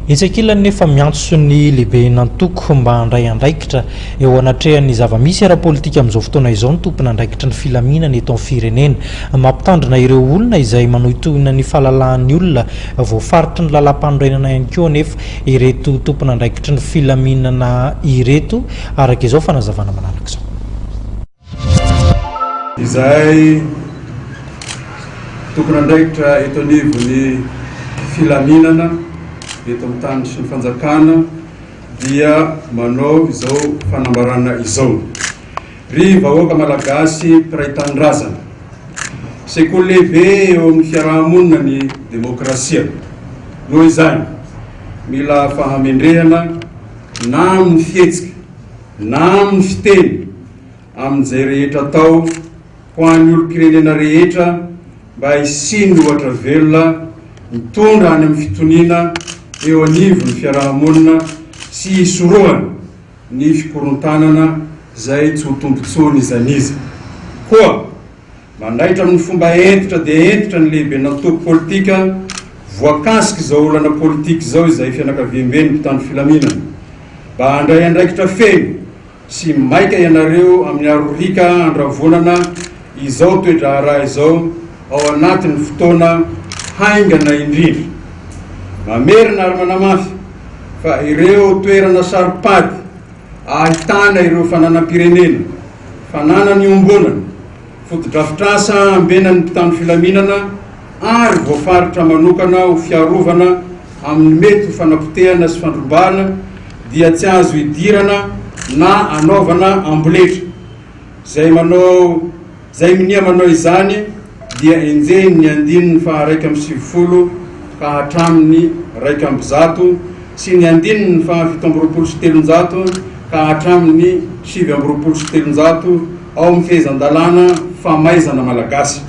Etsakilany nefa miantso ny lehibe nantoko mba handray andraikitra eo anatrehan'ny zava-misy ara-politika amin'izao fotoana izao ny tompona andraikitra ny filaminana eto amin'ny firenena, mampitandrina ireo olona izay manohitohina ny fahalalan'ny olona voafaritry ny lalam-panorenana ihany koa nefa ireto tompona andraikitra ny filaminana ireto, araka izao fanazavana manaraka izao. Izay tompona andraikitra eto anivon'ny filaminana eto amin'ny tany sy ny fanjakana dia manao izao fanambarana izao: ry vahoaka malagasy mpiray tanindrazana, sekoly lehibe eo amin'ny fiarahamonina ny demokrasia. Noho izany mila fahamendrehana na amin'ny fihetsika na amin'ny fiteny amin'izay rehetra atao ho an'ny olom-pirenena rehetra mba hisiny ohatra velona mitondra any amin'ny fitoniana eo anivon'ny fiarahamonina sy hisorohana ny fikorontanana izay tsy ho tombontsoany izaniza. Koa mandaitra amin'ny fomba entitra dia entitra ny lehibe nantoko politika voakasika izao olana politika izao izay fianakaviam-beny mpitandro filaminana, mba handray andraikitra feno sy maika ianareo amin'ny arorika andravonana izao toedraharaha izao ao anatin'ny fotoana haingana indrindra. Mamerina ary manamafy fa ireo toerana saripady ahitana ireo fananam-pirenena, fananany ombonana, fotodrafitrasa ambenan'ny mpitandro filaminana ary voafaritra manokana ho fiarovana amin'ny mety ho fanapotehana sy fandrombana dia tsy azo hidirana na anaovana amboletra. Zay minia manao izany dia enjehiny ny andininy fa 150 ka hatramin'ny 100 sy ny andininy fa 700 ka hatramin'ny 700 ao amin'ny fehezan-dalàna famaizana malagasy.